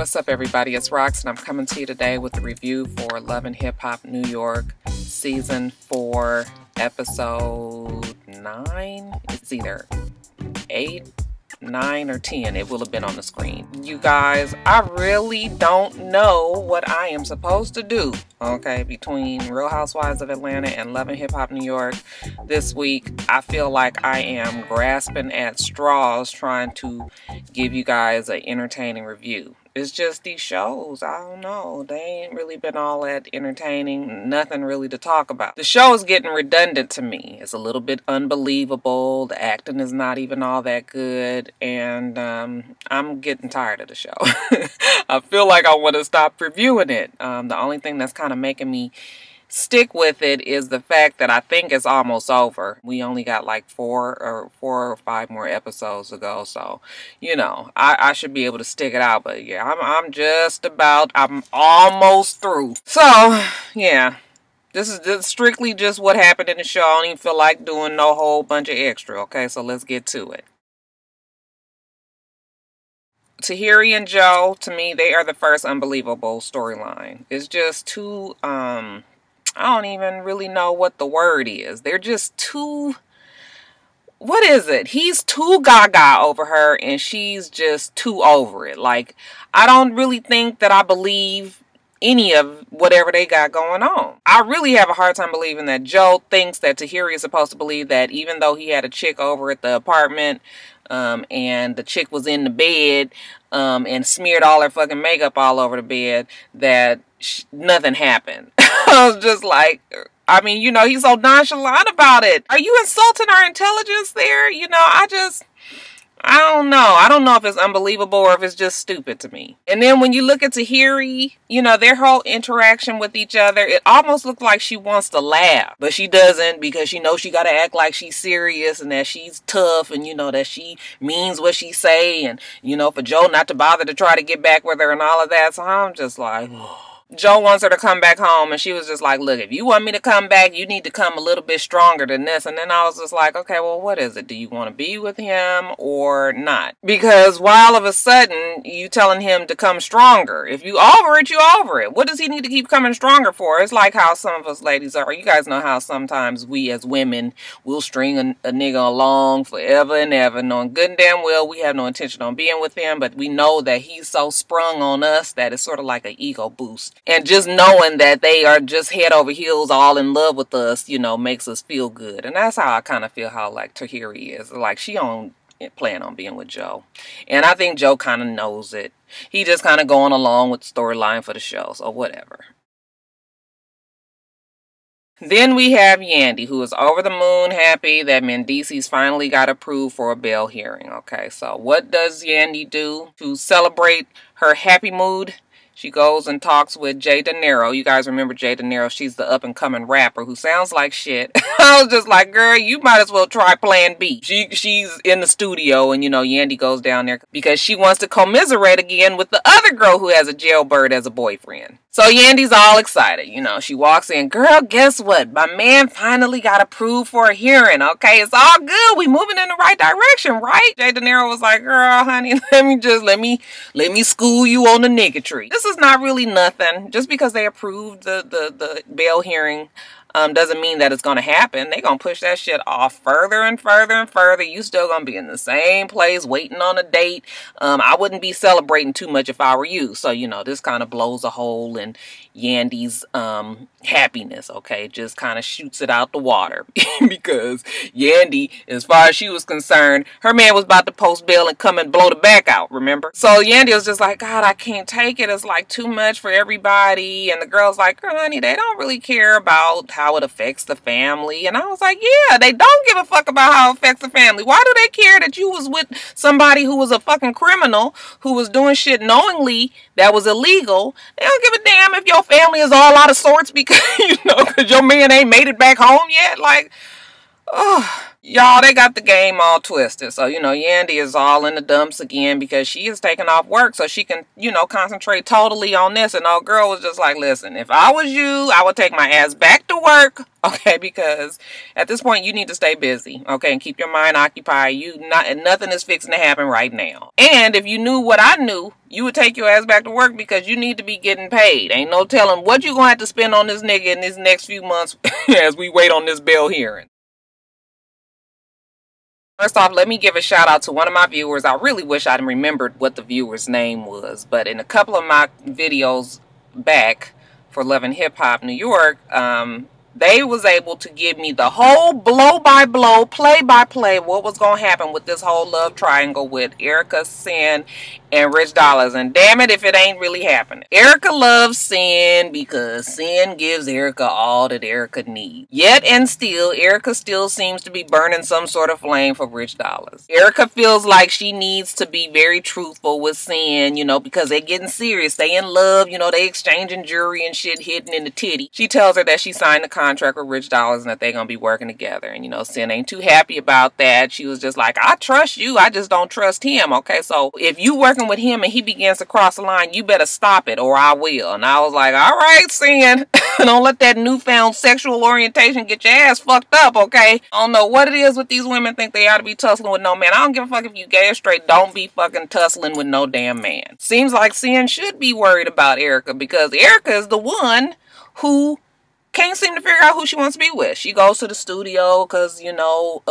What's up, everybody? It's Rox, and I'm coming to you today with a review for Love and Hip Hop New York Season 4, Episode 9. It's either 8, 9, or 10. It will have been on the screen. You guys, I really don't know what I am supposed to do, okay, between Real Housewives of Atlanta and Love and Hip Hop New York this week. I feel like I am grasping at straws trying to give you guys an entertaining review. It's just these shows, I don't know, they ain't really been all that entertaining, nothing really to talk about. The show is getting redundant to me. It's a little bit unbelievable, the acting is not even all that good, and I'm getting tired of the show. I feel like I want to stop reviewing it. The only thing that's kind of making me stick with it is the fact that I think it's almost over. We only got like 4 or 5 more episodes to go, so you know I should be able to stick it out. But yeah, I'm almost through. So yeah, this is strictly just what happened in the show. I don't even feel like doing no whole bunch of extra. Okay, so let's get to it. Tahiry and Joe, to me, they are the first unbelievable storyline. It's just too I don't even really know what the word is. They're just too, what is it? He's too gaga over her and she's just too over it. Like, I don't really think that I believe any of whatever they got going on. I really have a hard time believing that Joe thinks that Tahiry is supposed to believe that even though he had a chick over at the apartment and the chick was in the bed and smeared all her fucking makeup all over the bed, that nothing happened. I was just like, I mean, you know, he's so nonchalant about it. Are you insulting our intelligence there? You know, I don't know. I don't know if it's unbelievable or if it's just stupid to me. And then when you look at Tahiry, you know, their whole interaction with each other, it almost looks like she wants to laugh, but she doesn't, because she knows she got to act like she's serious and that she's tough and, you know, that she means what she say, and, you know, for Joe not to bother to try to get back with her and all of that. So I'm just like, Joe wants her to come back home, and she was just like, look, if you want me to come back, you need to come a little bit stronger than this. And then I was just like, okay, well, what is it? Do you want to be with him or not? Because why all of a sudden you telling him to come stronger? If you over it, you over it. What does he need to keep coming stronger for? It's like how some of us ladies are. You guys know how sometimes we as women will string a nigga along forever and ever, knowing good and damn well we have no intention on being with him, but we know that he's so sprung on us that it's sort of like an ego boost. And just knowing that they are just head over heels all in love with us, you know, makes us feel good. And that's how I kind of feel how, like, Tahiry is. Like, she don't plan on being with Joe. And I think Joe kind of knows it. He just kind of going along with the storyline for the show, so whatever. Then we have Yandy, who is over the moon happy that Mendice's finally got approved for a bail hearing. Okay, so what does Yandy do to celebrate her happy mood? She goes and talks with Jay De Niro. You guys remember Jay De Niro? She's the up-and-coming rapper who sounds like shit. I was just like, girl, you might as well try Plan B. She's in the studio, and, you know, Yandy goes down there because she wants to commiserate again with the other girl who has a jailbird as a boyfriend. So Yandy's all excited. You know, she walks in. Girl, guess what? My man finally got approved for a hearing, okay? It's all good. We moving in the right direction, right? Jay De Niro was like, girl, honey, let me school you on the niggatry. This is not really nothing. Just because they approved the bail hearing doesn't mean that it's going to happen. They're going to push that shit off further and further and further. You still going to be in the same place waiting on a date. I wouldn't be celebrating too much if I were you. So, you know, this kind of blows a hole in Yandy's happiness, okay? Just kind of shoots it out the water. Because Yandy, as far as she was concerned, her man was about to post bail and come and blow the back out, remember? So Yandy was just like, God, I can't take it. It's like too much for everybody. And the girl's like, honey, they don't really care about how it affects the family. And I was like, yeah, they don't give a fuck about how it affects the family. Why do they care that you was with somebody who was a fucking criminal, who was doing shit knowingly that was illegal? They don't give a damn if your family is all out of sorts because, you know, because your man ain't made it back home yet. Like, Oh, y'all, they got the game all twisted. So, you know, Yandy is all in the dumps again because she is taking off work so she can, you know, concentrate totally on this. And old girl was just like, listen, if I was you, I would take my ass back to work, okay? Because at this point, you need to stay busy, okay? And keep your mind occupied. Nothing is fixing to happen right now. And if you knew what I knew, you would take your ass back to work because you need to be getting paid. Ain't no telling what you gonna have to spend on this nigga in these next few months as we wait on this bail hearing. First off, let me give a shout out to one of my viewers. I really wish I'd remembered what the viewer's name was, but in a couple of my videos back for Love and Hip Hop New York, they was able to give me the whole blow-by-blow, play-by-play what was going to happen with this whole love triangle with Erica, Sin, and Rich Dollars. And damn it if it ain't really happening. Erica loves Sin because Sin gives Erica all that Erica needs. Yet and still, Erica still seems to be burning some sort of flame for Rich Dollars. Erica feels like she needs to be very truthful with Sin, you know, because they getting serious. They in love, you know, they exchanging jewelry and shit hidden in the titty. She tells her that she signed a contract with Rich Dollars and that they're gonna be working together. And, you know, Sin ain't too happy about that. She was just like, I trust you, I just don't trust him. Okay, so if you working with him and he begins to cross the line, you better stop it or I will. And I was like, all right, Sin, don't let that newfound sexual orientation get your ass fucked up, okay? I don't know what it is with these women think they ought to be tussling with no man. I don't give a fuck if you gay or straight. Don't be fucking tussling with no damn man. Seems like Sin should be worried about Erica because Erica is the one who can't seem to figure out who she wants to be with. She goes to the studio because, you know,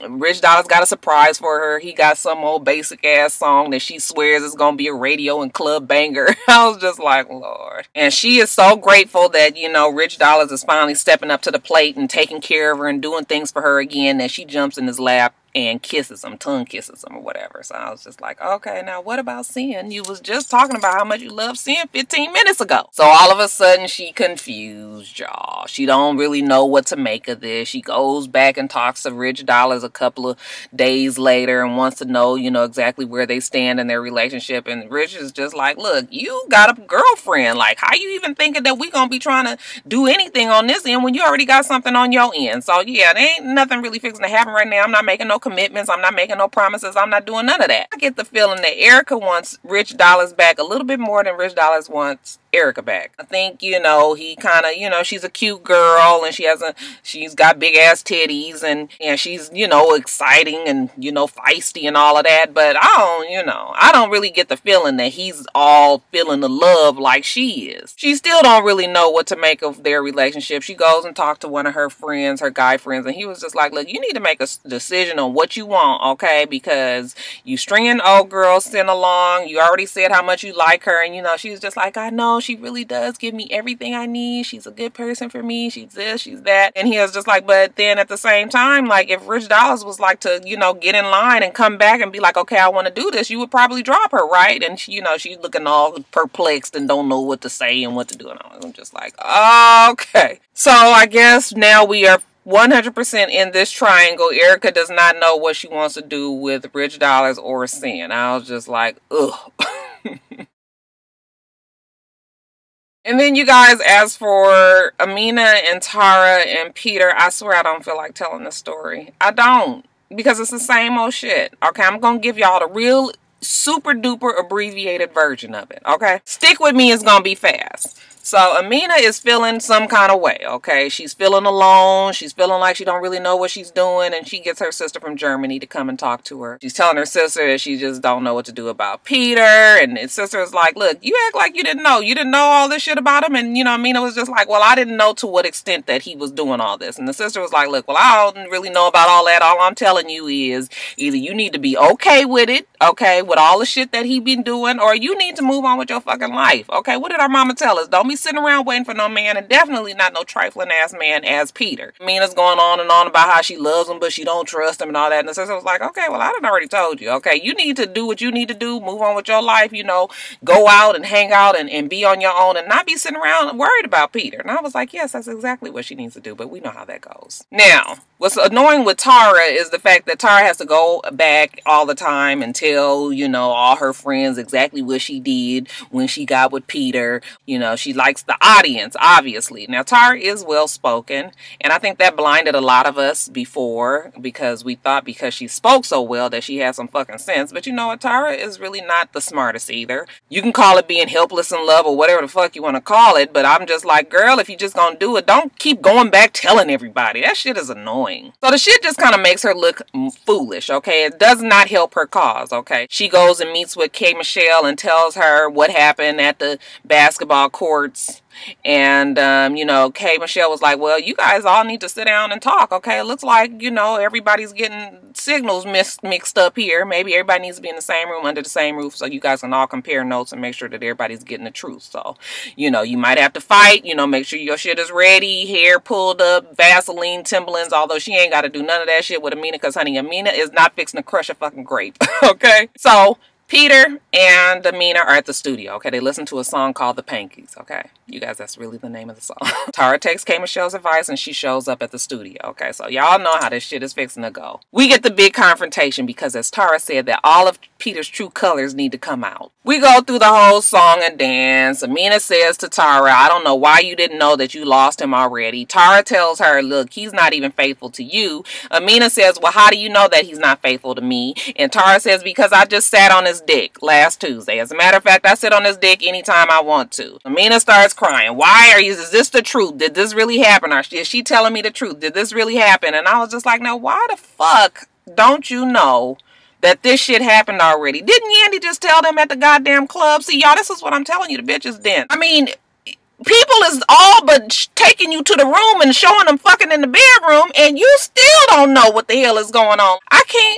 Rich Dollars got a surprise for her. He got some old basic ass song that she swears is going to be a radio and club banger. I was just like, Lord. And she is so grateful that, you know, Rich Dollars is finally stepping up to the plate and taking care of her and doing things for her again, that she jumps in his lap and kisses him, tongue kisses him or whatever. So I was just like, okay, now what about Sin? You was just talking about how much you love Sin 15 minutes ago. So all of a sudden she confused, y'all. She don't really know what to make of this. She goes back and talks to Rich Dollars a couple of days later and wants to know, you know, exactly where they stand in their relationship. And Rich is just like, look, you got a girlfriend. Like, how you even thinking that we gonna be trying to do anything on this end when you already got something on your end? So yeah, there ain't nothing really fixing to happen right now. I'm not making no commitments. I'm not making no promises. I'm not doing none of that. I get the feeling that Erica wants Rich Dollars back a little bit more than Rich Dollars wants Erica back. I think, you know, he kind of, you know, she's a cute girl and she's got big ass titties and she's, you know, exciting and, you know, feisty and all of that. But I don't really get the feeling that he's all feeling the love like she is. She still don't really know what to make of their relationship. She goes and talks to one of her friends, her guy friends, and he was just like, look, you need to make a decision on what you want, okay? Because you stringing old girl Sin along. You already said how much you like her, and, you know, she's just like, I know, she really does give me everything I need. She's a good person for me. She's this, she's that. And he was just like, but then at the same time, like, if Rich Dollars was like to, you know, get in line and come back and be like, okay, I want to do this, you would probably drop her, right? And she, you know, she's looking all perplexed and don't know what to say and what to do. And I'm just like, okay. So I guess now we are 100% in this triangle. Erica does not know what she wants to do with Rich Dollars or Sin. I was just like, ugh. And then you guys, as for Amina and Tara and Peter, I swear I don't feel like telling the story. I don't. Because it's the same old shit. Okay, I'm going to give y'all the real super duper abbreviated version of it. Okay? Stick with me, it's going to be fast. So Amina is feeling some kind of way, okay? She's feeling alone. She's feeling like she don't really know what she's doing. And she gets her sister from Germany to come and talk to her. She's telling her sister that she just don't know what to do about Peter. And his sister is like, look, you act like you didn't know. You didn't know all this shit about him. And, you know, Amina was just like, well, I didn't know to what extent that he was doing all this. And the sister was like, look, well, I don't really know about all that. All I'm telling you is either you need to be okay with it, okay, with all the shit that he been doing, or you need to move on with your fucking life, okay? What did our mama tell us? Don't be sitting around waiting for no man, and definitely not no trifling ass man as Peter. Amina's going on and on about how she loves him, but she don't trust him and all that. And the sister was like, okay, well, I done already told you, okay? You need to do what you need to do, move on with your life, you know, go out and hang out and be on your own and not be sitting around worried about Peter. And I was like, yes, that's exactly what she needs to do, but we know how that goes. Now, what's annoying with Tara is the fact that Tara has to go back all the time and tell, you know, all her friends exactly what she did when she got with Peter. You know, she's likes the audience, obviously. Now, Tara is well-spoken, and I think that blinded a lot of us before because we thought because she spoke so well that she had some fucking sense. But you know what? Tara is really not the smartest either. You can call it being helpless in love or whatever the fuck you want to call it, but I'm just like, girl, if you just gonna do it, don't keep going back telling everybody. That shit is annoying. So the shit just kind of makes her look foolish, okay? It does not help her cause, okay? She goes and meets with K. Michelle and tells her what happened at the basketball courts. And, you know, K. Michelle was like, well, you guys all need to sit down and talk, okay? It looks like, you know, everybody's getting signals mixed up here. Maybe everybody needs to be in the same room under the same roof so you guys can all compare notes and make sure that everybody's getting the truth. So, you know, you might have to fight, you know, make sure your shit is ready, hair pulled up, Vaseline, Timberlands, although she ain't got to do none of that shit with Amina because, honey, Amina is not fixing to crush a fucking grape, okay? So, Peter and Amina are at the studio, okay? They listen to a song called The Pankies, okay? You guys, that's really the name of the song. Tara takes K. Michelle's advice and she shows up at the studio, okay? So y'all know how this shit is fixing to go. We get the big confrontation because as Tara said that all of Peter's true colors need to come out. We go through the whole song and dance. Amina says to Tara, I don't know why you didn't know that you lost him already. Tara tells her, look, he's not even faithful to you. Amina says, well, how do you know that he's not faithful to me? And Tara says, because I just sat on his dick last Tuesday. As a matter of fact, I sit on his dick anytime I want to. Amina starts crying. Why are you? Is this the truth? Did this really happen? Or is she telling me the truth? Did this really happen? And I was just like, now, why the fuck don't you know that this shit happened already? Didn't Yandy just tell them at the goddamn club? See, y'all, this is what I'm telling you. The bitches didn't. I mean, people is all but taking you to the room and showing them fucking in the bedroom, and you still don't know what the hell is going on.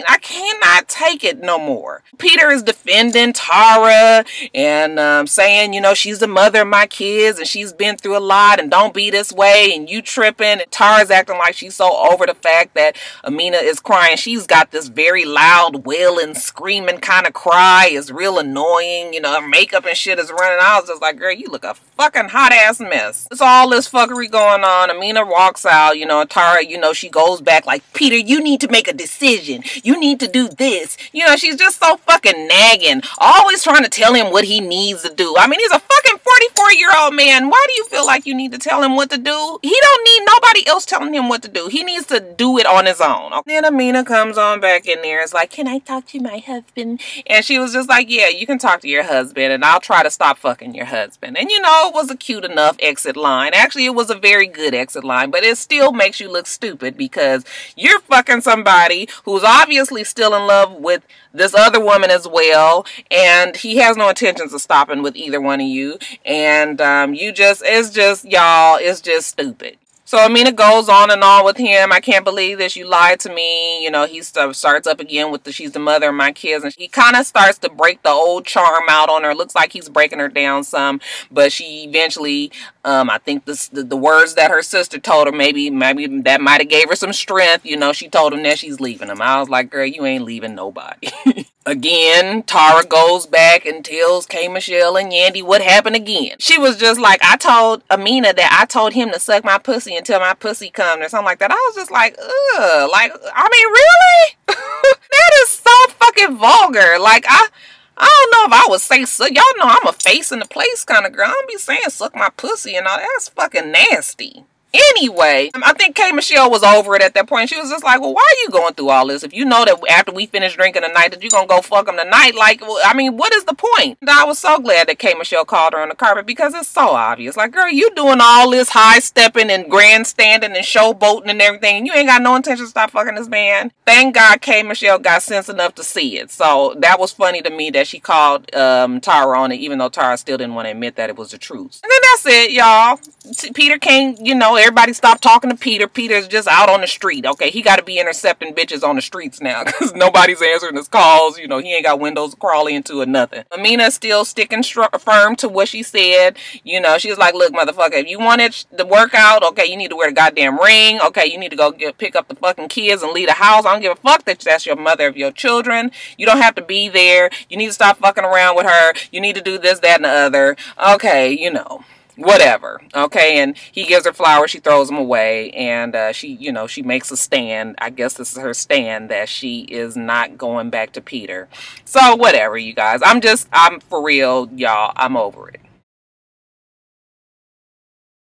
I cannot take it no more. Peter is defending Tara and saying, you know, she's the mother of my kids and she's been through a lot and don't be this way and you tripping. And Tara's acting like she's so over the fact that Amina is crying. She's got this very loud wailing, screaming kind of cry. It's real annoying. You know, her makeup and shit is running. I was just like, girl, you look a fucking hot ass mess. It's all this fuckery going on. Amina walks out, you know, and Tara, you know, she goes back like, Peter, you need to make a decision. You need to do this. You know, she's just so fucking nagging. Always trying to tell him what he needs to do. I mean, he's a fucking 44-year-old man. Why do you feel like you need to tell him what to do? He don't need nobody else telling him what to do. He needs to do it on his own. Then Amina comes on back in there. It's like, can I talk to my husband? And she was just like, yeah, you can talk to your husband and I'll try to stop fucking your husband. And you know, it was a cute enough exit line. Actually, it was a very good exit line, but it still makes you look stupid because you're fucking somebody who's obviously still in love with this other woman as well, and he has no intentions of stopping with either one of you, and it's just stupid. So Amina goes on and on with him. I can't believe this. You lied to me. You know, he starts up again with she's the mother of my kids. And he kind of starts to break the old charm out on her. Looks like he's breaking her down some. But she eventually, I think the words that her sister told her, maybe that might have gave her some strength. You know, she told him that she's leaving him. I was like, girl, you ain't leaving nobody. Again, Tara goes back and tells K. Michelle and Yandy what happened again. She was just like, I told Amina that I told him to suck my pussy until my pussy come or something like that. I was just like, ugh. Like, I mean, really? That is so fucking vulgar. Like, I don't know if I would say suck. Y'all know I'm a face in the place kind of girl. I don't be saying suck my pussy and all. That's fucking nasty. Anyway, I think K. Michelle was over it at that point. She was just like, well, why are you going through all this? If you know that after we finish drinking tonight that you're going to go fuck him tonight, like, I mean, what is the point? And I was so glad that K. Michelle called her on the carpet because it's so obvious. Like, girl, you doing all this high stepping and grandstanding and showboating and everything, and you ain't got no intention to stop fucking this man. Thank God K. Michelle got sense enough to see it. So that was funny to me that she called Tara on it, even though Tara still didn't want to admit that it was the truth. And then that's it, y'all. Peter can't, you know, everybody stop talking to Peter. Peter's just out on the street, okay? He got to be intercepting bitches on the streets now because nobody's answering his calls. You know, he ain't got windows to crawl into or nothing. Amina's still sticking firm to what she said. You know, she was like, look, motherfucker, if you want it to work out, okay, you need to wear the goddamn ring. Okay, you need to go pick up the fucking kids and leave the house. I don't give a fuck that that's your mother of your children. You don't have to be there. You need to stop fucking around with her. You need to do this, that, and the other. Okay, you know. Whatever, okay, and he gives her flowers, she throws them away, and she, you know, she makes a stand. I guess this is her stand that she is not going back to Peter. So, whatever, you guys. I'm for real, y'all, I'm over it.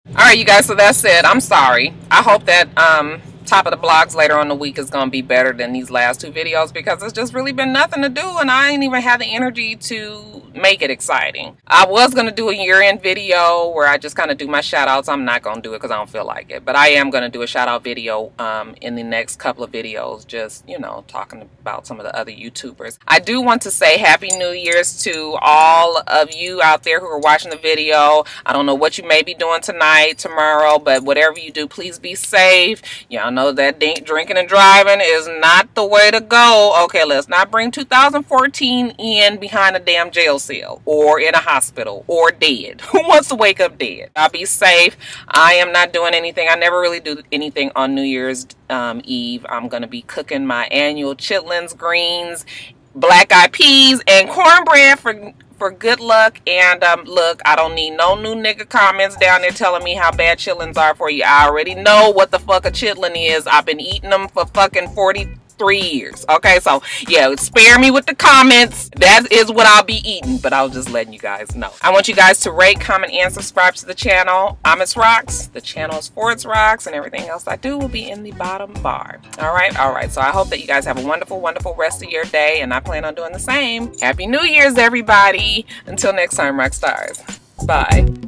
All right, you guys, so that's it. I'm sorry. I hope that top of the blogs later on in the week is going to be better than these last two videos, because it's just really been nothing to do and I ain't even had the energy to make it exciting. I was going to do a year-end video where I just kind of do my shout outs. I'm not going to do it because I don't feel like it, but I am going to do a shout out video in the next couple of videos, just, you know, talking about some of the other YouTubers. I do want to say Happy New Year's to all of you out there who are watching the video. I don't know what you may be doing tonight, tomorrow, but whatever you do, please be safe. Y'all know that drinking and driving is not the way to go. Okay, let's not bring 2014 in behind a damn jail cell or in a hospital or dead. Who wants to wake up dead? I'll be safe. I am not doing anything. I never really do anything on New Year's Eve. I'm going to be cooking my annual chitlins, greens, black eyed peas, and cornbread for good luck. And look, I don't need no new nigga comments down there telling me how bad chitlins are for you. I already know what the fuck a chitlin is. I've been eating them for fucking 43 years. Okay, so yeah, spare me with the comments. That is what I'll be eating, but I was just letting you guys know. I want you guys to rate, comment, and subscribe to the channel. I'm itsrox. The channel is for itsrox, and everything else I do will be in the bottom bar. All right. So I hope that you guys have a wonderful, wonderful rest of your day, and I plan on doing the same. Happy New Year's, everybody. Until next time, Roxstars. Bye.